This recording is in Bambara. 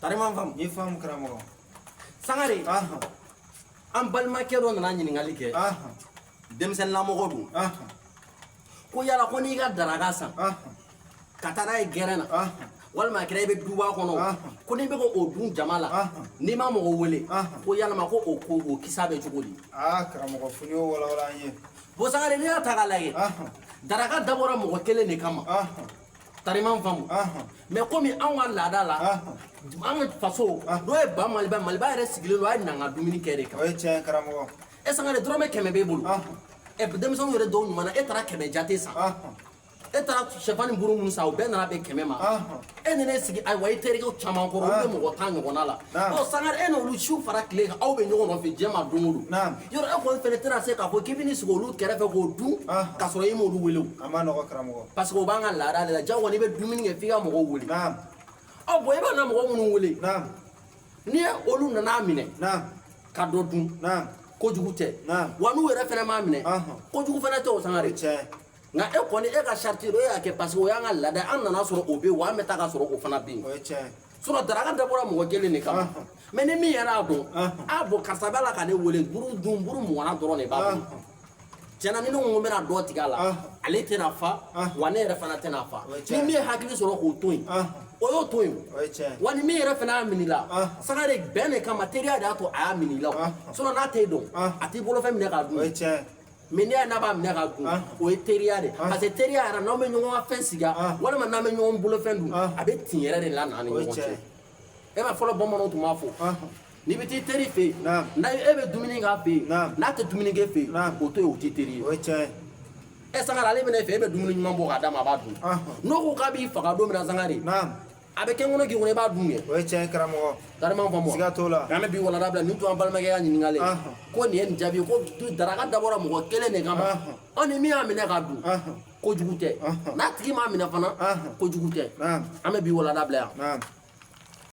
Tariman fam ni fam karamo sangare am balma kero na nyini ngali ke demsen la mo godu ko yala ko ni ga daraga san katara e gerena walma kire be duba kono ko ni be ko o dun jamala ni ma mo wele ko yala ma ko o kisabe jugodi karamo funyo wala ye bo sangare ni ata ga lage daraga dabora mo kele ni kama tariman fam mais comme an wa lada la an faso do e ba maliba yɛrɛ sigilen do a ye nanga dumuni kɛ de kan o ye tiɲɛ karamɔgɔ e sangare dɔrɔmɛ 100 b'e bolo denmisɛnw yɛrɛ dɔw ɲuman na e taara 100 jate san e taara sɛfani buru mun san o bɛɛ nana bɛn 100 ma e ni ne sigi ayiwa i terikɛw caman kɔrɔ olu bɛ mɔgɔ 10 ɲɔgɔnna la ɔ sangare e n'olu siw fara tile kan aw bɛ ɲɔgɔn nɔfɛ diɲɛ ma don o don yɔrɔ e kɔni fɛnɛ tɛna se k'a fɔ k'i bɛ n'i sigi olu kɛrɛfɛ k'o dun k'a sɔrɔ i m'olu wele o a ma nɔgɔ karamɔgɔ parce que o b'an ka laada de la jago n'i bɛ dumuni kɛ f'i ka mɔgɔw wele ɔ bɔn i b'a na mɔgɔ minnu wele n'i ye olu nana minɛ ka dɔ dun kojugu tɛ wa n'u yɛrɛ fɛnɛ m'a minɛ kojugu fɛnɛ tɛ o sangare nka e kɔni e ka sariti do e y'a kɛ parce que o y'an ka laada an nana sɔrɔ o bɛ yen wa an bɛ taa ka sɔrɔ o fana bɛ yen sɔrɔ daraka dabɔra mɔgɔ kelen de kama mɛ ni min yɛrɛ y'a dɔn a bɔn karisa b'a la ka ne wele buru dun buru mugan dɔrɔn de b'a bolo tiɲɛna ni ne ko n bɛna dɔ tigɛ a la ale tɛna fa wa ne yɛrɛ fana tɛna fa ni min ye hakili sɔrɔ k'o to yen o y'o to yen wa ni min yɛrɛ fana y'a minɛ i la sangare bɛn de kama teriya de y'a to a y'a minɛ i la sinon n'a t'e dɔn a t'i bolofɛn minɛ k'a dun mais n'i y'a n'a b'a minɛ k'a dun o ye teriya de parce que teriya yɛrɛ n'aw bɛ ɲɔgɔn ka fɛn sigi walima n'an bɛ ɲɔgɔn bolofɛn dun a bɛ tin yɛrɛ de la n'an ni ɲɔgɔn cɛ e ma fɔlɔ bamananw tun b'a fɔ n'i bɛ t'i teri fɛ yen n'a e bɛ dumuni k'a fɛ yen n'a tɛ dumuni kɛ fɛ yen o to yen o t'i teri ye e sangare ale bɛ ne fɛ e bɛ dumuni ɲuman bɔ k'a d'a ma a b'a dun n'o ko k'a b'i faga don min na sangare a bɛ kɛ n kɔnɔ k'i kɔnɔ i b'a dun kɛ o ye tiɲɛ karamɔgɔ tariman faamu siga t'o la an bɛ bi walanda bila nin tun an balimakɛ ka ɲininkali ko nin ye nin jaabi ko daraka dabɔra mɔgɔ kelen de kama ɔ ni min y'a minɛ k'a dun kojugu tɛ n'a tigi m'a minɛ fana kojugu tɛ an bɛ bi walanda bila yan